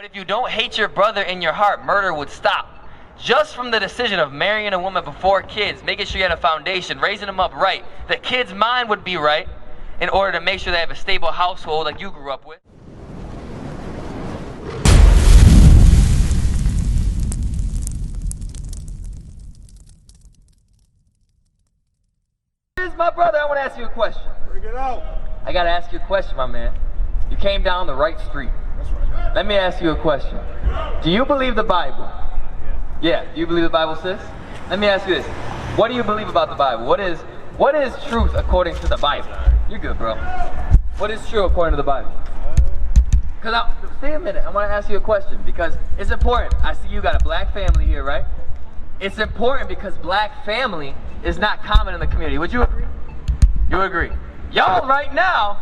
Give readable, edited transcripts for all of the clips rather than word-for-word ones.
if you don't hate your brother in your heart, murder would stop. Just from the decision of marrying a woman before kids, making sure you had a foundation, raising them up right, the kid's mind would be right in order to make sure they have a stable household like you grew up with. My brother, I want to ask you a question. Bring it out. I got to ask you a question, my man. You came down the right street. That's right. Let me ask you a question. Do you believe the Bible? Yeah. Do you believe the Bible, sis? Let me ask you this. What do you believe about the Bible? What is truth according to the Bible? You're good, bro. What is true according to the Bible? Stay a minute. I want to ask you a question because it's important. I see you got a black family here, right? It's important because black family is not common in the community. Would you agree? You would agree. Y'all right now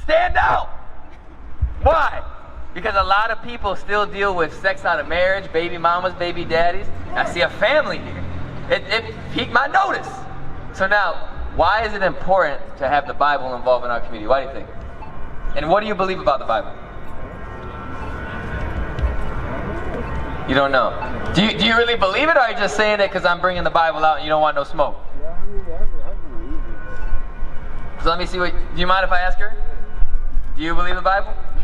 stand out. Why? Because a lot of people still deal with sex out of marriage, baby mamas, baby daddies. I see a family here. It piqued my notice. So now, why is it important to have the Bible involved in our community? Why do you think? And what do you believe about the Bible? You don't know. Do you really believe it, or are you just saying it because I'm bringing the Bible out and you don't want no smoke? Yeah, I believe it. So let me see what. Do you mind if I ask her? Do you believe the Bible? Yeah.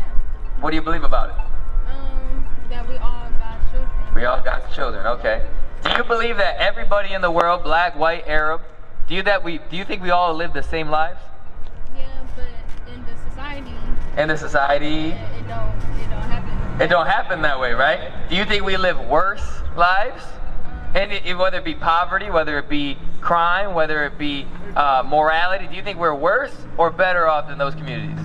What do you believe about it? That we all God's children. We all God's children. Okay. Do you believe that everybody in the world, black, white, Arab, do you think we all live the same lives? Yeah, but in the society. In the society. It don't happen. It don't happen that way, right? Do you think we live worse lives? And whether it be poverty, whether it be crime, whether it be morality, do you think we're worse or better off than those communities?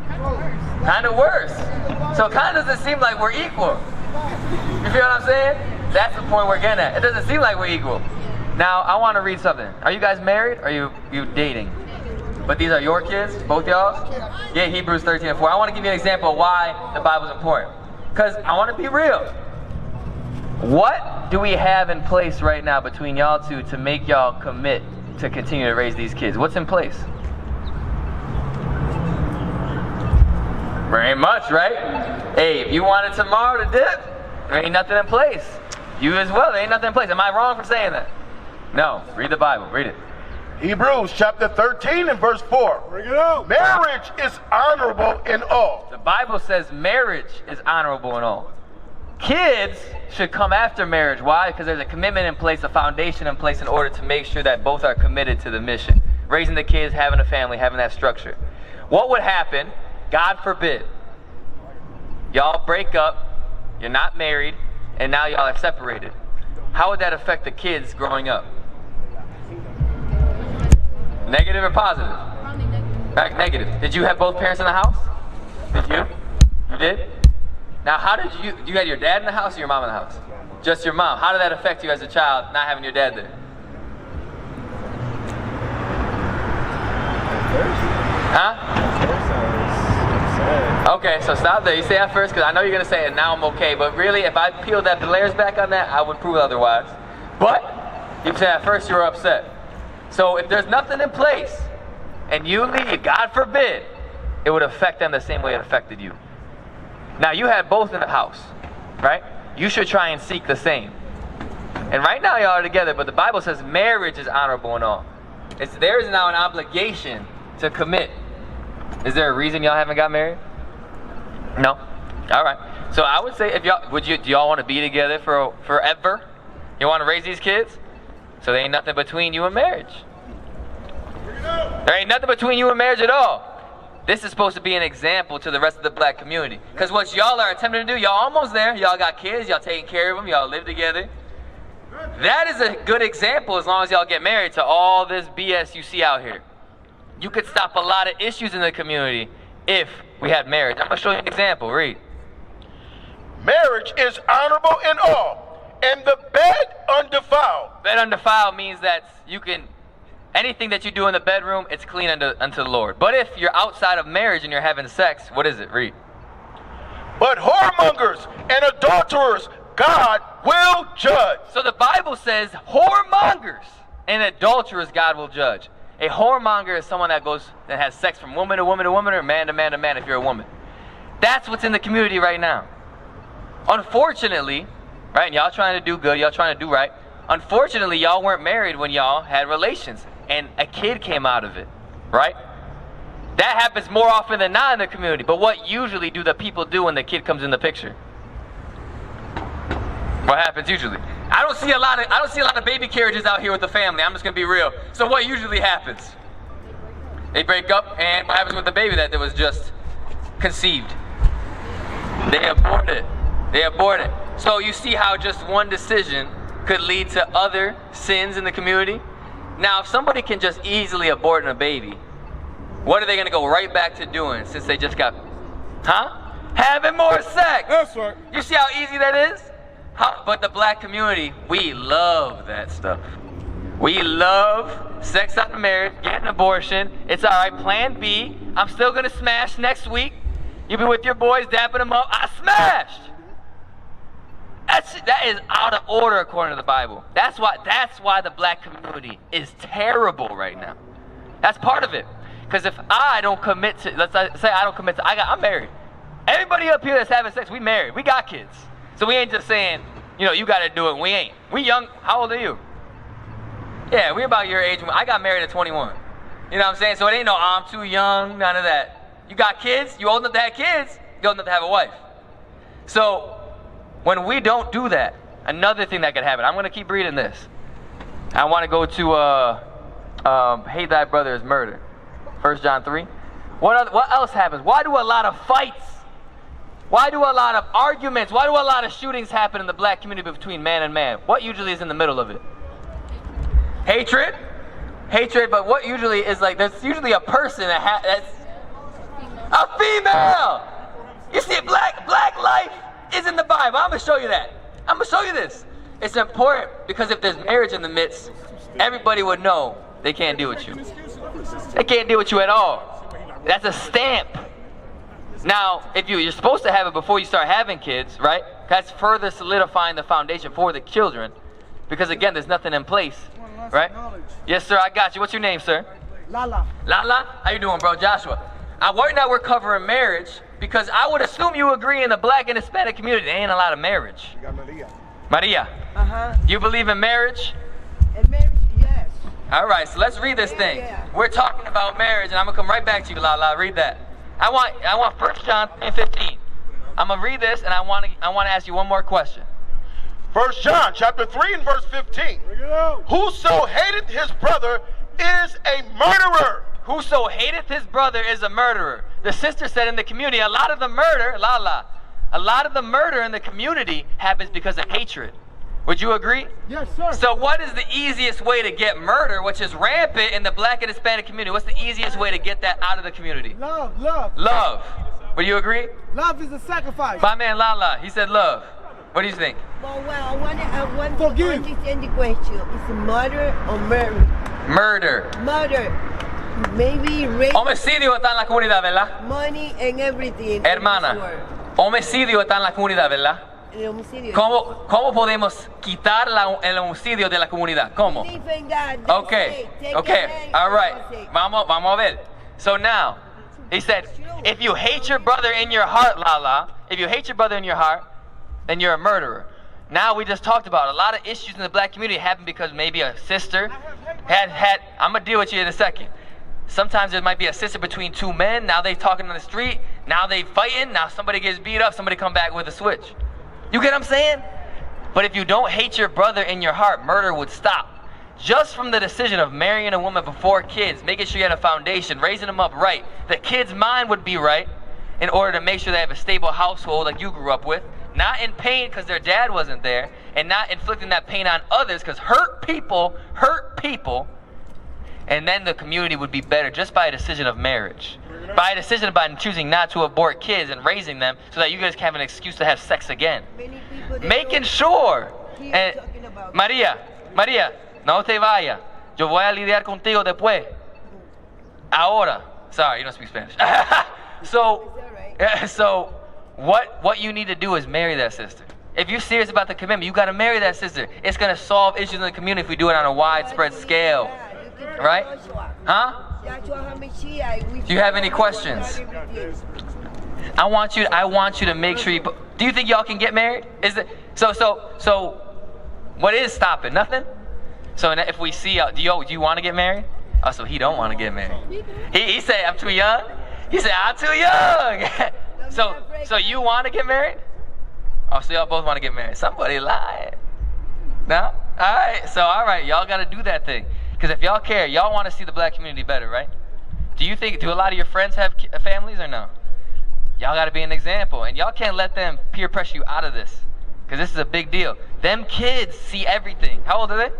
Kind of worse. Kind of worse. So it kind of doesn't seem like we're equal. You feel what I'm saying? That's the point we're getting at. It doesn't seem like we're equal. Now, I want to read something. Are you guys married or are you dating? But these are your kids, both y'all? Yeah, Hebrews 13 and 4. I want to give you an example of why the Bible's important. Because I want to be real. What do we have in place right now between y'all two to make y'all commit to continue to raise these kids? What's in place? There ain't much, right? Hey, if you wanted tomorrow to dip, there ain't nothing in place. You as well, there ain't nothing in place. Am I wrong for saying that? No. Read the Bible. Read it. Hebrews chapter 13 and verse 4. Bring it out. Marriage is honorable in all. The Bible says marriage is honorable in all. Kids should come after marriage. Why? Because there's a commitment in place, a foundation in place in order to make sure that both are committed to the mission. Raising the kids, having a family, having that structure. What would happen, God forbid, y'all break up, you're not married, and now y'all are separated? How would that affect the kids growing up? Negative or positive? Probably negative. Negative. Did you have both parents in the house? Did you? You did? Now, how did you had your dad in the house or your mom in the house? Just your mom. How did that affect you as a child, not having your dad there? Huh? Okay, so stop there. You say that first because I know you're going to say it, now I'm okay. But really, if I peeled the layers back on that, I would prove otherwise. But you said at first you were upset. So if there's nothing in place and you leave, God forbid, it would affect them the same way it affected you. Now you had both in the house, right? You should try and seek the same. And right now y'all are together, but the Bible says marriage is honorable and all. There is now an obligation to commit. Is there a reason y'all haven't got married? No? All right. So I would say, do y'all want to be together forever? You want to raise these kids? So there ain't nothing between you and marriage. There ain't nothing between you and marriage at all. This is supposed to be an example to the rest of the black community. Because what y'all are attempting to do, y'all almost there. Y'all got kids, y'all taking care of them, y'all live together. That is a good example as long as y'all get married to all this BS you see out here. You could stop a lot of issues in the community if we had marriage. I'm going to show you an example. Read. Marriage is honorable in all, and the bed undefiled. Bed undefiled means that anything that you do in the bedroom, it's clean unto the Lord. But if you're outside of marriage and you're having sex, what is it? Read. But whoremongers and adulterers, God will judge. So the Bible says whoremongers and adulterers God will judge. A whoremonger is someone that has sex from woman to woman to woman or man to man to man if you're a woman. That's what's in the community right now. unfortunately, right, and y'all trying to do good, y'all trying to do right, unfortunately, y'all weren't married when y'all had relations, and a kid came out of it, right? That happens more often than not in the community, but what usually do the people do when the kid comes in the picture? What happens usually? I don't see a lot of baby carriages out here with the family. I'm just gonna be real. So what usually happens? They break up, and what happens with the baby that was just conceived? They abort it. They abort it. So you see how just one decision could lead to other sins in the community? Now, if somebody can just easily abort a baby, what are they gonna go right back to doing since they just got, having more sex? That's right. You see how easy that is? But the black community, we love that stuff. We love sex out of marriage, get an abortion. It's all right. Plan B. I'm still gonna smash next week. You be with your boys, dapping them up. I smashed. That is out of order according to the Bible. That's why the black community is terrible right now. That's part of it. Because if I don't commit to, let's say I don't commit to, I'm married. Everybody up here that's having sex, we married. We got kids. So we ain't just saying, you got to do it. We ain't. We young. How old are you? Yeah, we about your age. I got married at 21. You know what I'm saying? So it ain't no, I'm too young, none of that. You got kids, you old enough to have kids, you old enough to have a wife. So when we don't do that, another thing that could happen, I'm going to keep reading this. I want to go to hate thy brother is murder. 1 John 3. What else happens? Why do a lot of fights? Why do a lot of arguments? Why do a lot of shootings happen in the black community between man and man? What usually is in the middle of it? Hatred. Hatred, but what usually is like, there's usually a person that's a female. You see, black life is in the Bible. I'm going to show you that. I'm going to show you this. It's important because if there's marriage in the midst, everybody would know they can't deal with you. They can't deal with you at all. That's a stamp. Now, if you're supposed to have it before you start having kids, right? That's further solidifying the foundation for the children. Because again, there's nothing in place, right? Yes, sir, I got you. What's your name, sir? Lala. Lala? How you doing, bro? Joshua. Right now we're covering marriage because I would assume you agree in the black and Hispanic community, there ain't a lot of marriage. You got Maria. Maria. Uh-huh. You believe in marriage? In marriage, yes. All right, so let's read this thing. Yeah. We're talking about marriage, and I'm gonna come right back to you, Lala. Read that. I want 1 John 3:15. I'm gonna read this, and I want to ask you one more question. 1 John chapter 3 and verse 15. Whoso hateth his brother is a murderer. Whoso hateth his brother is a murderer. The sister said in the community, a lot of the murder in the community happens because of hatred. Would you agree? Yes, sir. So what is the easiest way to get murder, which is rampant in the black and Hispanic community? What's the easiest way to get that out of the community? Love. Love. Would you agree? Love is a sacrifice. My man Lala, he said love. What do you think? Well, I want Forgive. to understand the question. Is it murder or murder? Murder. Murder. Maybe rape, Homicidio está en la comunidad, ¿verdad? money, and everything. Hermana, homicidio está en la comunidad, ¿verdad? El homicidio. ¿Cómo podemos quitar el homicidio de la comunidad? ¿Cómo? Believe in God. That's Okay, it. Take okay, your name all for right. God's sake. Vamos a ver. So now, he said, if you hate your brother in your heart, Lala, if you hate your brother in your heart, then you're a murderer. Now we just talked about a lot of issues in the black community happen because maybe a sister had I'm gonna deal with you in a second. Sometimes there might be a sister between two men. Now they talking on the street. Now they fighting. Now somebody gets beat up. Somebody come back with a switch. You get what I'm saying? But if you don't hate your brother in your heart, murder would stop. Just from the decision of marrying a woman before kids, making sure you had a foundation, raising them up right, the kid's mind would be right in order to make sure they have a stable household like you grew up with. Not in pain because their dad wasn't there, and not inflicting that pain on others because hurt people, and then the community would be better just by a decision of marriage. By a decision by choosing not to abort kids and raising them so that you guys can have an excuse to have sex again. Many people they Making don't sure. hear And talking about María, no te vayas. Yo voy a lidiar contigo después. Ahora. Sorry, you don't speak Spanish. So what you need to do is marry that sister. If you're serious about the commitment, you got to marry that sister. It's going to solve issues in the community if we do it on a widespread scale. Right? Huh? Do you have any questions? I want you to make sure you do you think y'all can get married? Is it so what is stopping? Nothing? So if we see do you want to get married? Oh, so he don't want to get married. He said I'm too young. He said I'm too young. so you want to get married? Oh, so y'all both want to get married. Somebody lying. No? All right, y'all got to do that thing. Because if y'all care, y'all want to see the black community better, right? Do a lot of your friends have families or no? Y'all got to be an example. And y'all can't let them peer pressure you out of this. Because this is a big deal. Them kids see everything. How old are they?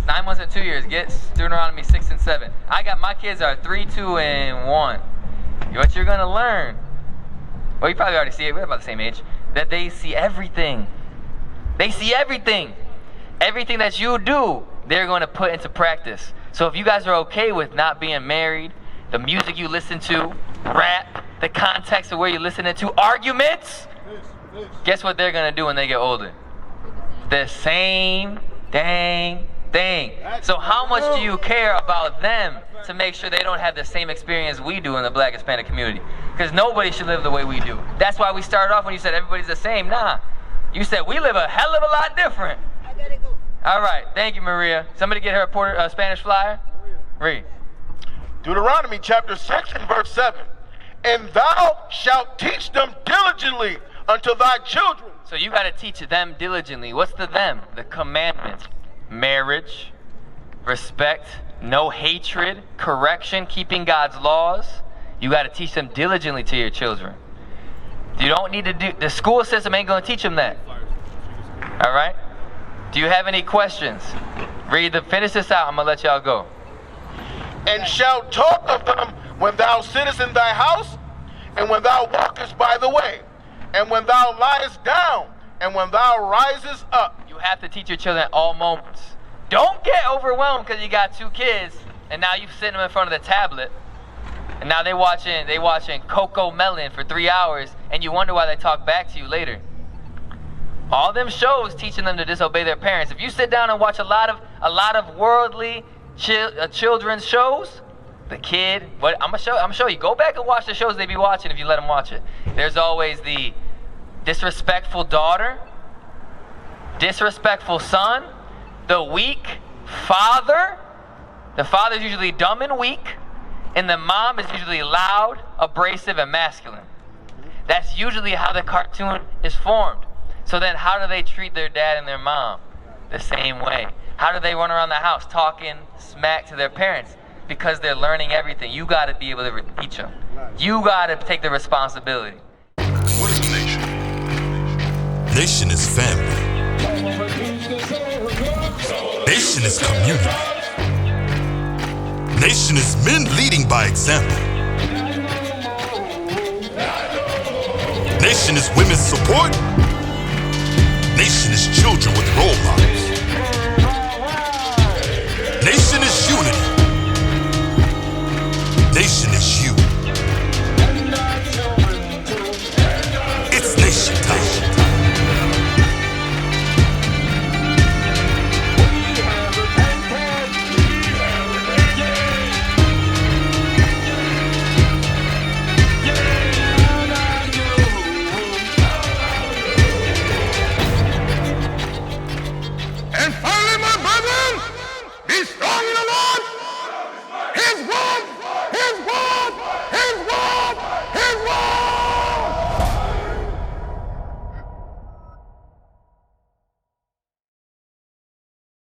9 months and 2 years. Get Deuteronomy 6 and 7. My kids are 3, 2, and 1. What you're going to learn, well, you probably already see it. We're about the same age. That they see everything. They see everything. Everything that you do, they're going to put into practice. So if you guys are okay with not being married, the music you listen to, rap, the context of where you're listening to, arguments, guess what they're going to do when they get older? The same dang thing. So how much do you care about them to make sure they don't have the same experience we do in the Black Hispanic community? Because nobody should live the way we do. That's why we started off when you said everybody's the same. Nah. You said we live a hell of a lot different. I gotta go. All right. Thank you, Maria. Somebody get her a Spanish flyer? Read. Deuteronomy chapter 6 and verse 7. And thou shalt teach them diligently unto thy children. So you got to teach them diligently. What's the them? The commandments. Marriage, respect, no hatred, correction, keeping God's laws. You got to teach them diligently to your children. You don't need to the school system ain't going to teach them that. All right? Do you have any questions? Finish this out. I'm going to let y'all go. And shalt talk of them when thou sittest in thy house, and when thou walkest by the way, and when thou liest down, and when thou risest up. You have to teach your children at all moments. Don't get overwhelmed because you got 2 kids, and now you sitting them in front of the tablet, and now they watching Coco Melon for 3 hours, and you wonder why they talk back to you later. All them shows teaching them to disobey their parents. If you sit down and watch a lot of worldly children's shows, the kid, I'm gonna show you. Go back and watch the shows they be watching if you let them watch it. There's always the disrespectful daughter, disrespectful son, the weak father. The father's usually dumb and weak, and the mom is usually loud, abrasive, and masculine. That's usually how the cartoon is formed. So then how do they treat their dad and their mom? The same way. How do they run around the house talking smack to their parents? Because they're learning everything. You got to be able to teach them. You got to take the responsibility. What is a nation? Nation is family. Nation is community. Nation is men leading by example. Nation is women's support. Nation is children with role models.